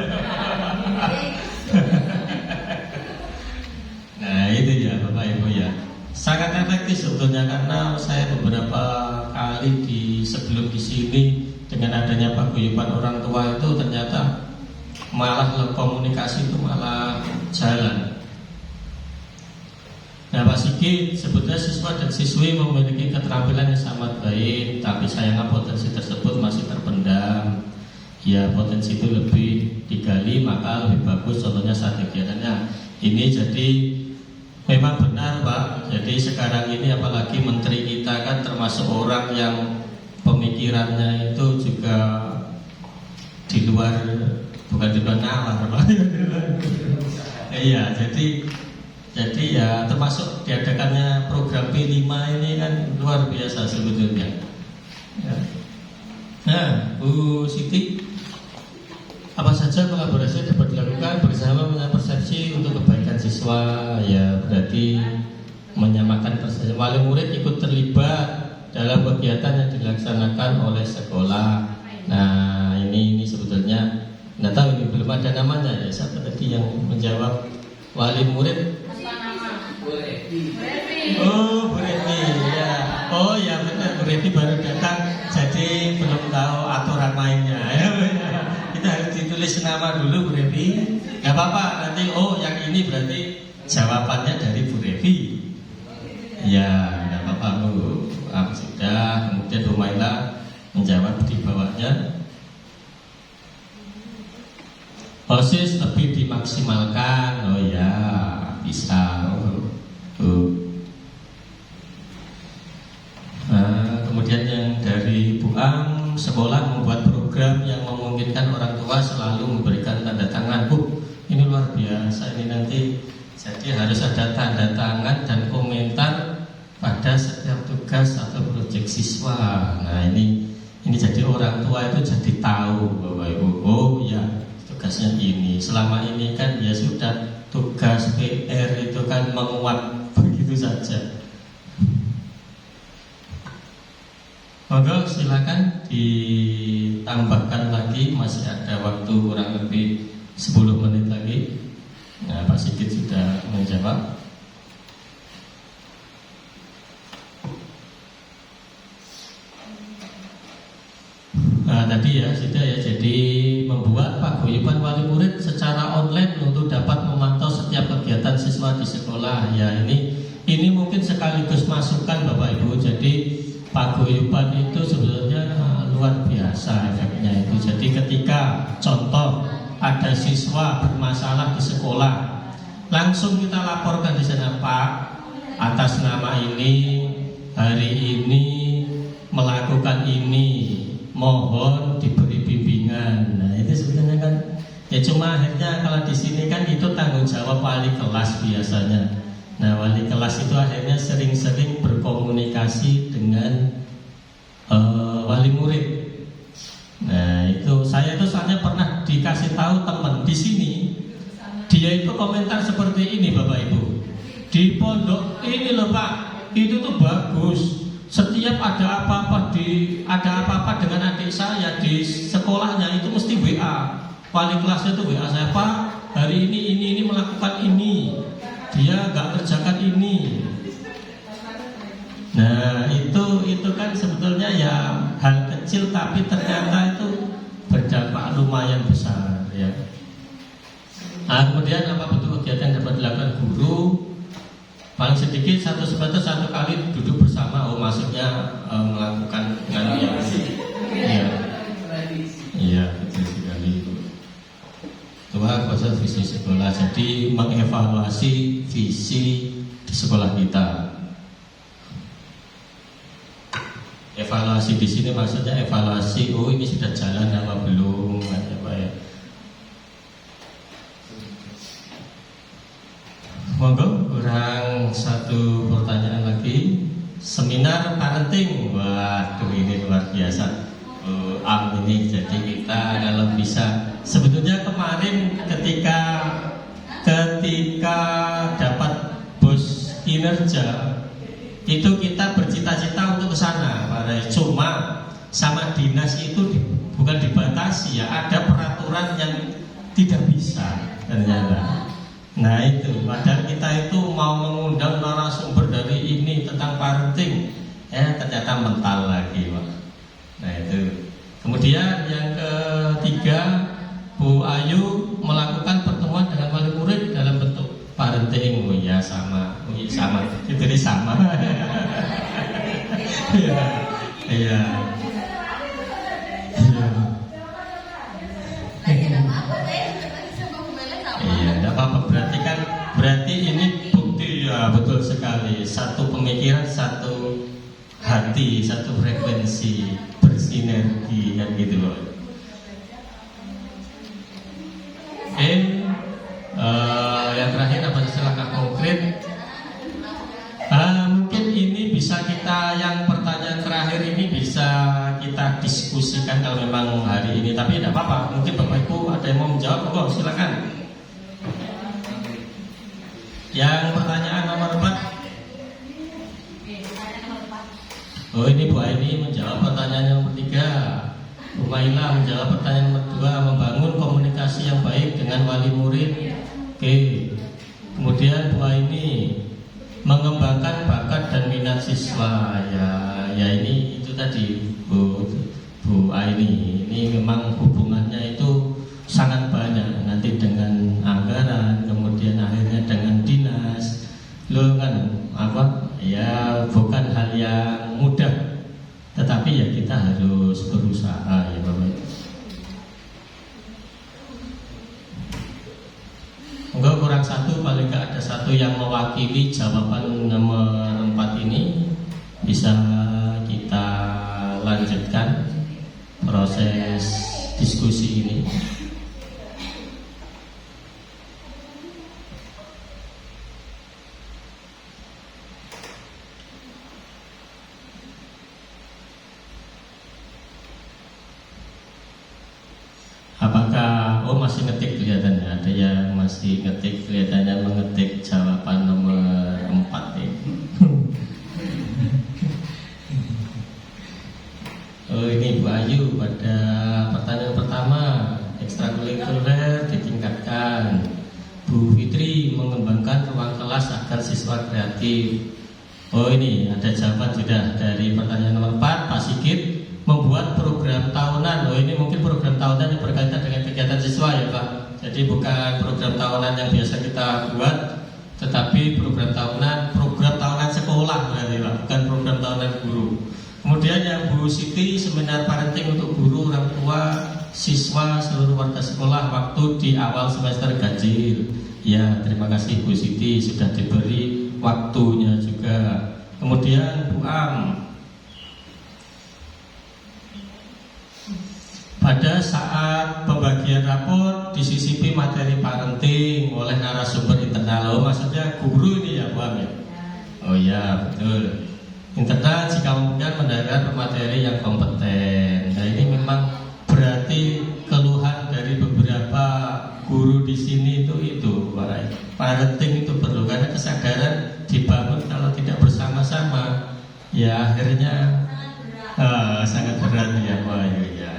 Nah itu ya Bapak Ibu ya, sangat efektif sebetulnya, karena saya beberapa kali sebelum di sini dengan adanya paguyuban orang tua itu ternyata malah komunikasi itu malah jalan. Nah Pak Sigit, sebetulnya siswa dan siswi memiliki keterampilan yang sangat baik, tapi sayangnya potensi tersebut masih terpendam. Ya potensi itu lebih digali maka lebih bagus, contohnya saat kegiatannya ini. Jadi memang benar Pak, jadi sekarang ini apalagi menteri kita kan termasuk orang yang pemikirannya itu juga di luar, bukan di luar nalar Pak. Iya, jadi ya termasuk diadakannya program P5 ini kan luar biasa sebetulnya ya. Nah Bu Siti, apa saja kolaborasi yang dapat dilakukan bersama dengan persepsi untuk kebaikan siswa? Ya berarti menyamakan persepsi, wali murid ikut terlibat dalam kegiatan yang dilaksanakan oleh sekolah. Nah ini sebetulnya nggak tahu, ini belum ada namanya ya. Siapa tadi yang menjawab? Wali murid? Oh, Bu Reti ya. Oh ya benar, Bu Reti baru datang, jadi belum tahu aturan mainnya ya. Kita harus ditulis nama dulu, Bu Reti. Gak apa-apa, nanti oh yang ini berarti jawabannya dari Bu Reti. Ya, gak apa-apa Bu. Sudah, kemudian Bu Maila menjawab di bawahnya. OSIS lebih dimaksimalkan. Oh ya, bisa. Nah, kemudian yang dari Bu Am, sekolah membuat program yang memungkinkan orang tua selalu memberikan tanda tangan. Bu, ini luar biasa ini nanti. Jadi harus ada tanda tangan dan komentar pada setiap tugas atau proyek siswa. Nah ini jadi orang tua itu jadi tahu bahwa Ibu, oh ya tugasnya ini. Selama ini kan ya sudah tugas PR itu kan menguap begitu saja. Monggo silakan ditambahkan lagi, masih ada waktu kurang lebih 10 menit lagi. Nah, Pak Sigit sudah menjawab. Nah, tadi ya sudah ya, jadi membuat paguyuban wali murid secara online untuk dapat memantau setiap kegiatan siswa di sekolah. Ya ini mungkin sekaligus masukan Bapak Ibu. Jadi paguyuban itu sebenarnya luar biasa efeknya itu. Jadi ketika contoh ada siswa bermasalah di sekolah, langsung kita laporkan di sana, Pak, atas nama ini hari ini melakukan ini, mohon diberi bimbingan. Nah itu sebenarnya kan ya, cuma akhirnya kalau di sini kan itu tanggung jawab wali kelas biasanya. Nah wali kelas itu akhirnya sering-sering berkomunikasi dengan wali murid. Nah itu saya itu soalnya pernah dikasih tahu teman di sini, dia itu komentar seperti ini Bapak Ibu. Di pondok ini loh Pak, itu tuh bagus. Setiap ada apa-apa dengan adik saya di sekolahnya itu mesti WA. Wali kelasnya itu WA saya, Pak, hari ini melakukan ini. Dia nggak kerjakan ini. Nah itu kan sebetulnya ya hal kecil, tapi ternyata itu berdampak lumayan besar ya. Nah kemudian apa bentuk kegiatan yang dapat dilakukan guru? Paling sedikit satu semester 1 kali duduk bersama. Oh maksudnya melakukan yang iya betul sekali. Tua kuasa visi sekolah, jadi mengevaluasi visi di sekolah kita. Evaluasi di sini maksudnya evaluasi, oh ini sudah jalan apa belum, apa ya. Monggo, kurang satu pertanyaan lagi. Seminar parenting, waduh ini luar biasa. Ini jadi kita kalau bisa, sebetulnya kemarin ketika dapat bos kinerja itu kita bercita-cita untuk ke sana, cuma sama dinas itu bukan dibatasi ya, ada peraturan yang tidak bisa ternyata. Nah itu, padahal kita itu mau mengundang narasumber dari ini tentang parenting, ya ternyata mental lagi Pak. Nah itu. Kemudian yang ketiga, Bu Ayu melakukan pertemuan dengan wali murid dalam bentuk parenting. Oh iya sama, itu sama. Iya. Iya, tidak apa-apa. Berarti ini bukti ya, betul sekali. Satu pemikiran, satu hati, satu frekuensi, bersinergi kan gitu loh. Yang terakhir apa sih langkah konkret? Mungkin ini bisa kita, yang pertanyaan terakhir ini bisa kita diskusikan kalau memang hari ini, tapi tidak apa-apa. Mungkin Bapak Ibu ada yang mau menjawab, kok silakan. Yang pertanyaan nomor 4. Oh, ini Bu Aini menjawab pertanyaan yang ketiga. Bu Maila menjawab pertanyaan nomor 2, membangun komunikasi yang baik dengan wali murid. Oke. Kemudian Bu Aini mengembangkan bakat dan minat siswa. Ya ini itu tadi Bu Aini. Ini memang hubungannya itu sangat banyak, nanti dengan anggaran, kemudian akhirnya dengan dinas. Lo kan ya bukan hal yang mudah, tetapi ya kita harus berusaha ya Bapak Ibu. Enggak kurang satu, paling enggak ada satu yang mewakili jawaban nomor 4 ini. Bisa kita lanjutkan proses diskusi ini. Apakah masih ngetik kelihatannya? Ada yang masih ngetik, kelihatannya mengetik jawaban nomor 4 nih. Oh ini Bu Ayu, pada pertanyaan pertama, ekstrakurikuler ditingkatkan. Bu Fitri mengembangkan ruang kelas agar siswa kreatif. Oh ini ada jawaban sudah dari pertanyaan nomor 4, Pak Sigit. Membuat program tahunan. Oh ini mungkin program tahunan yang berkaitan dengan kegiatan siswa ya Pak. Jadi bukan program tahunan yang biasa kita buat, tetapi program tahunan sekolah berarti Pak, bukan program tahunan guru. Kemudian yang Bu Siti, seminar parenting untuk guru, orang tua, siswa, seluruh warga sekolah waktu di awal semester ganjil. Ya terima kasih Bu Siti, sudah diberi waktunya juga. Kemudian Bu Am, pada saat pembagian rapor disisipi materi parenting oleh narasumber internal. Oh, maksudnya guru ini ya Bu Am ya? Oh ya betul. Internal jika mungkin mendengar materi yang kompeten. Nah ini memang berarti keluhan dari beberapa guru di sini itu parenting itu perlu, karena kesadaran dibangun kalau tidak bersama-sama ya akhirnya sangat berat ya Pak ya.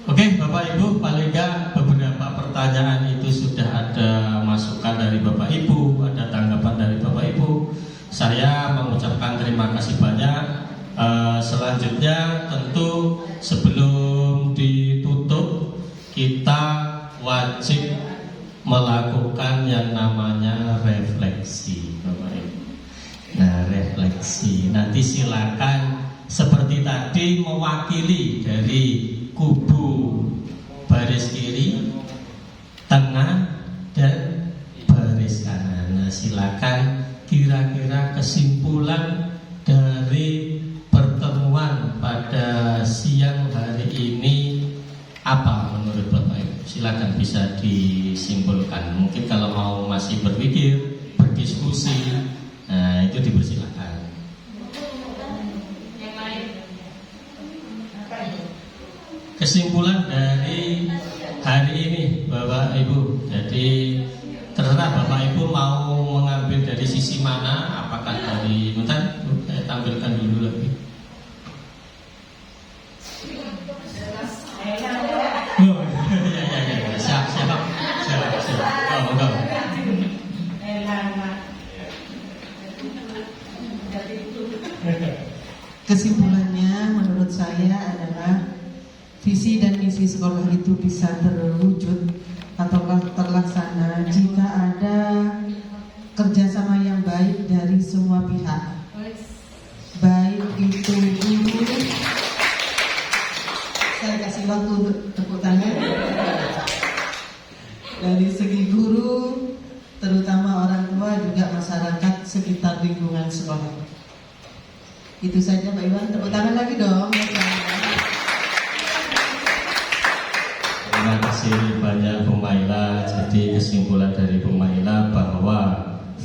Oke Bapak Ibu, paling enggak beberapa pertanyaan itu sudah ada masukan dari Bapak Ibu, ada tanggapan dari Bapak Ibu. Saya mengucapkan terima kasih banyak. Selanjutnya tentu sebelum ditutup kita wajib melakukan yang namanya refleksi Bapak Ibu. Nah refleksi, nanti silakan seperti tadi mewakili dari kubu baris kiri, tengah, dan baris kanan. Nah, silakan kira-kira kesimpulan dari pertemuan pada siang hari ini apa menurut Bapak Ibu? Silakan bisa disimpulkan. Mungkin kalau mau masih berpikir, berdiskusi, nah itu dipersilakan. Kesimpulan dari hari ini Bapak Ibu, jadi terserah Bapak Ibu mau mengambil dari sisi mana, apakah dari bentar, saya tampilkan dulu lagi. Oh ya, siap. Oh, enggak. Kesimpulannya menurut saya adalah visi dan misi sekolah itu bisa terwujud atau terlaksana jika ada kerjasama yang baik dari semua pihak, baik itu guru. Saya kasih waktu untuk tepuk tangan. Dari segi guru, terutama orang tua, juga masyarakat sekitar lingkungan sekolah. Itu saja Pak Iwan, tepuk tangan lagi dong. Terima kasih banyak Bu Maila. Jadi kesimpulan dari Bu Maila bahwa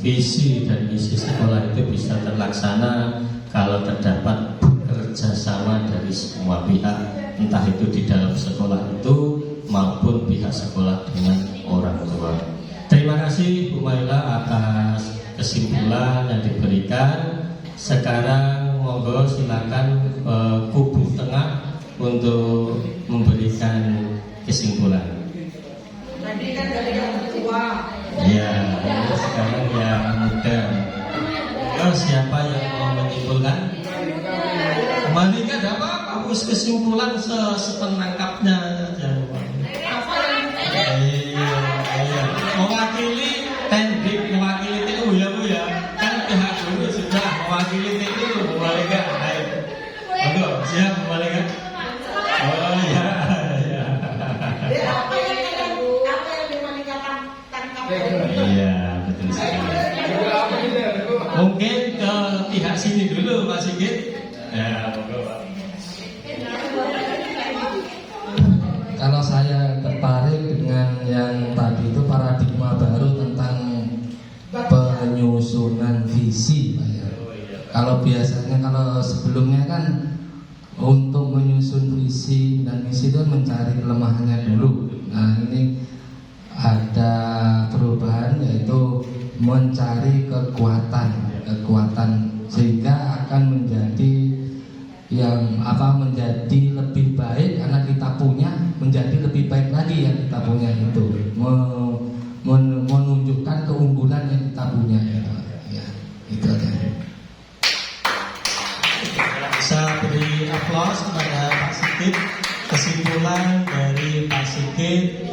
visi dan misi sekolah itu bisa terlaksana kalau terdapat kerjasama dari semua pihak, entah itu di dalam sekolah itu maupun pihak sekolah dengan orang tua. Terima kasih Bu Maila atas kesimpulan yang diberikan. Sekarang monggo silakan kubu tengah untuk memberikan kesimpulan. Tadi kan dari yang tua. Ya, sekarang yang muda. Siapa yang mau menyimpulkan? Malika ada apa? Harus kesimpulan setenangkapnya saja. Mewakili tendik, mewakili TU ya Bu ya. Kan pihak guru sudah mewakili TU, Malika. Monggo, siap Malika. Oh ya, ya. Apa yang Malika tangkap? Iya, betul sekali. Mungkin ke pihak sini dulu Pak Sigit. Ya, monggo Pak. Kalau saya tertarik dengan yang tadi itu paradigma baru tentang penyusunan visi, Pak ya. Kalau biasanya kalau sebelumnya kan untuk menyusun visi dan misi itu mencari kelemahannya dulu. Nah ini ada perubahan yaitu mencari kekuatan sehingga akan menjadi menjadi lebih baik karena kita punya, menjadi lebih baik lagi yang kita punya itu menunjukkan keunggulan yang kita punya ya, itu aja. Bisa beri aplaus kepada Pak Sigit. Kesimpulan dari Pak Sigit,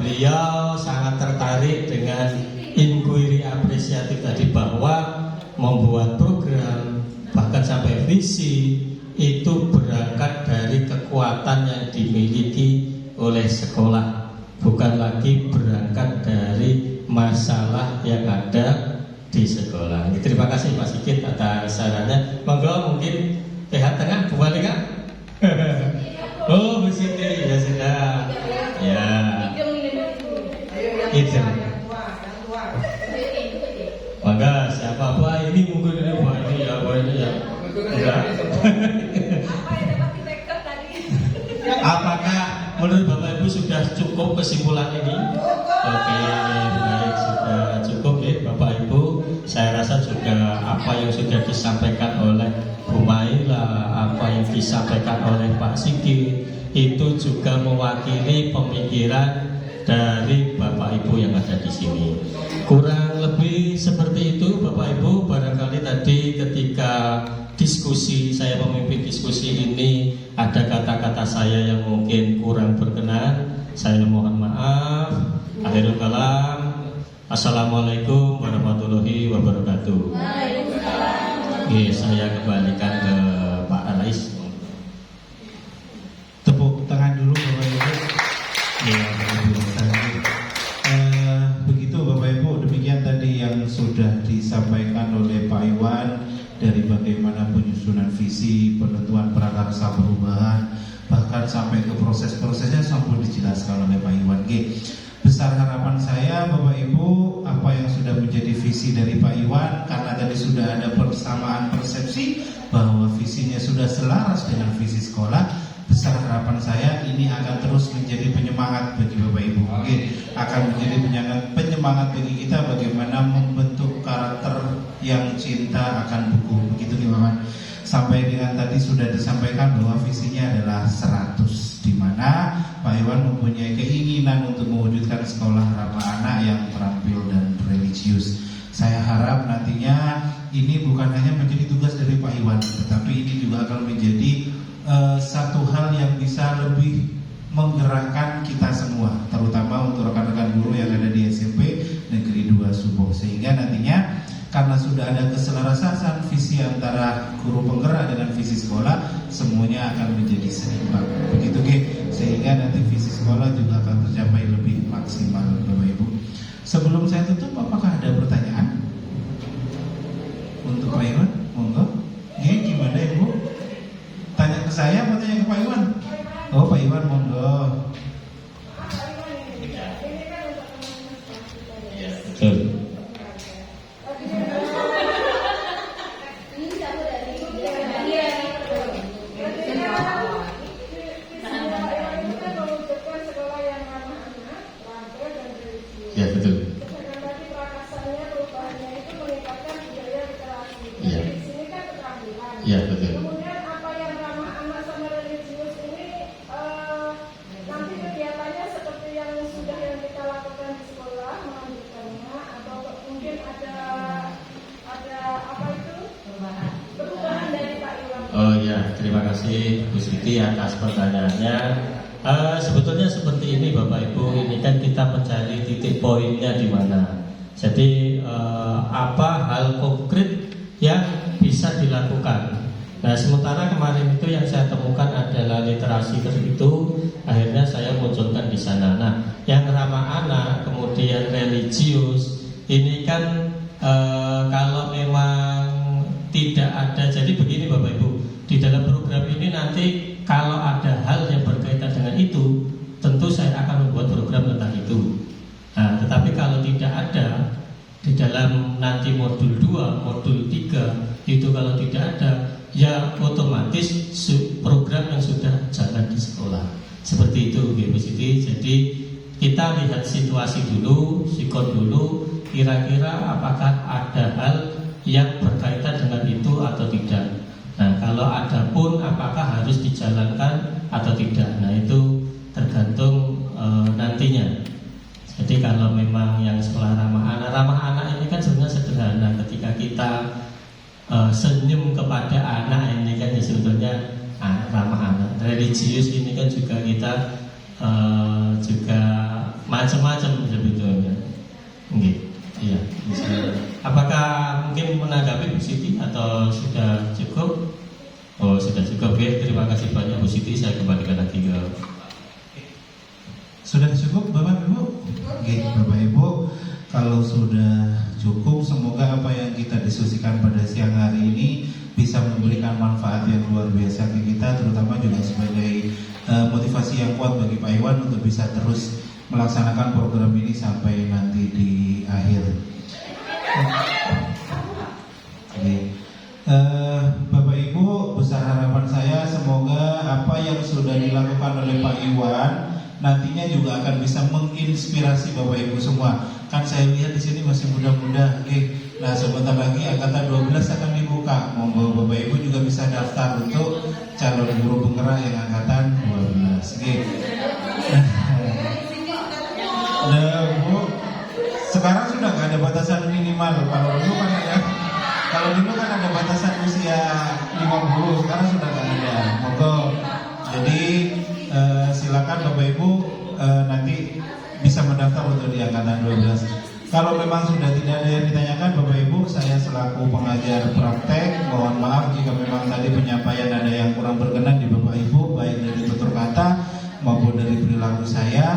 beliau sangat tertarik dengan inquiry apresiatif tadi bahwa membuat program bahkan sampai visi itu berangkat dari kekuatan yang dimiliki oleh sekolah, bukan lagi berangkat dari masalah yang ada di sekolah. Terima kasih Pak Sigit atas sarannya. Monggo mungkin pihak tengah Bu Malika. Oh Bu Siti ya sudah. Ya. Itu. Maka siapa Pak ini mungkin ini Pak ini ya Pak ini ya. Enggak. Apakah menurut Bapak Ibu sudah cukup kesimpulan ini? Oke, baik, sudah cukup ya Bapak Ibu. Saya rasa juga apa yang sudah disampaikan oleh Bu Maila, apa yang disampaikan oleh Pak Sigit itu juga mewakili pemikiran dari Bapak Ibu yang ada di sini. Kurang lebih seperti itu Bapak Ibu. Barangkali tadi ketika diskusi, saya memimpin diskusi ini, ada kata-kata saya yang mungkin kurang berkenan. Saya mohon maaf. Akhirul kalam. Assalamualaikum warahmatullahi wabarakatuh. Oke, saya kembalikan ke Pak Rais. Tepuk tangan dulu Bapak Ibu. Ya, begitu Bapak Ibu, demikian tadi yang sudah disampaikan oleh Pak Iwan dari bagaimana penyusunan visi, penentuan prakarsa perubahan, bahkan sampai ke proses-prosesnya sampai dijelaskan oleh Pak Iwan. Besar harapan saya Bapak Ibu, apa yang sudah menjadi visi dari Pak Iwan, karena tadi sudah ada persamaan persepsi bahwa visinya sudah selaras dengan visi sekolah. Besar harapan saya ini akan terus menjadi penyemangat bagi Bapak Ibu. Akan menjadi penyemangat bagi kita bagaimana membentuk karakter yang cinta akan buku. Begitu Bapak. Sampai dengan tadi sudah disampaikan bahwa visinya adalah 100, di mana Pak Iwan mempunyai keinginan untuk mewujudkan sekolah ramah anak yang terampil dan religius. Saya harap nantinya ini bukan hanya menjadi tugas dari Pak Iwan, tetapi ini juga akan menjadi satu hal yang bisa lebih menggerakkan kita semua, terutama untuk rekan-rekan guru yang ada di SMP Negeri 2 Subo, sehingga nantinya karena sudah ada keselarasan visi antara guru penggerak dengan visi sekolah, semuanya akan menjadi seimbang. Begitu sehingga nanti visi sekolah juga akan tercapai lebih maksimal Bapak Ibu. Sebelum saya tutup, apakah ada pertanyaan untuk Pak Iwan? Monggo. Gimana Ibu? Tanya ke saya atau tanya ke Pak Iwan? Oh Pak Iwan, monggo. Betul. Ya betul. Ya. Ya, betul. Kemudian apa yang ramah anak sama religius ini nanti kegiatannya seperti yang sudah yang kita lakukan di sekolah melanjutkannya, atau mungkin ada apa itu perubahan dari Pak Iwan. Oh ya, terima kasih Bu Siti atas pertanyaannya. Sebetulnya seperti ini Bapak Ibu, ini kan kita mencari titik poinnya di mana. Jadi apa hal konkret yang bisa dilakukan. Nah, sementara kemarin itu yang saya temukan adalah literasi itu, akhirnya saya munculkan di sana. Nah, yang ramah anak, kemudian religius, ini kan kalau memang tidak ada, jadi begini Bapak Ibu, di dalam program ini nanti kalau ada hal yang berkaitan dengan itu, tentu saya akan membuat program tentang itu. Nah, tetapi kalau tidak ada di dalam nanti modul 2, modul 3 itu kalau tidak ada, ya otomatis program yang sudah jalan di sekolah. Seperti itu Bu Siti. Jadi kita lihat situasi dulu, sikon dulu, kira-kira apakah ada hal yang berkaitan dengan itu atau tidak. Nah, kalau ada pun apakah harus dijalankan atau tidak. Nah, itu tergantung nantinya. Jadi kalau memang yang sekolah ramah anak ini kan sebenarnya sederhana. Ketika kita senyum kepada anak ini kan ya sebetulnya ramah anak. Religius ini kan juga kita juga macam-macam sebetulnya. Oke, iya. Apakah mungkin menanggapi Bu Siti atau sudah cukup? Oh, sudah cukup. Oke, terima kasih banyak Bu Siti. Saya kembalikan lagi ke. Sudah cukup Bapak Ibu? Oke, Bapak Ibu, kalau sudah cukup, semoga apa yang kita diskusikan pada siang hari ini bisa memberikan manfaat yang luar biasa ke kita, terutama juga sebagai motivasi yang kuat bagi Pak Iwan untuk bisa terus melaksanakan program ini sampai nanti di akhir. Oke. Bapak Ibu, besar harapan saya semoga apa yang sudah dilakukan oleh Pak Iwan nantinya juga akan bisa menginspirasi Bapak Ibu semua. Kan saya lihat di sini masih muda-muda. Nah, sebentar lagi angkatan 12 akan dibuka. Monggo Bapak Ibu juga bisa daftar untuk calon guru penggerak yang angkatan 12. Nah, Bu, sekarang sudah nggak ada batasan minimal. Kalau dulu kan ada batasan usia 50, sekarang sudah nggak ada. Monggo. Jadi silakan Bapak Ibu nanti bisa mendaftar untuk di angkatan 12. Kalau memang sudah tidak ada yang ditanyakan Bapak Ibu, saya selaku pengajar praktek mohon maaf jika memang tadi penyampaian ada yang kurang berkenan di Bapak Ibu, baik dari tutur kata maupun dari perilaku saya.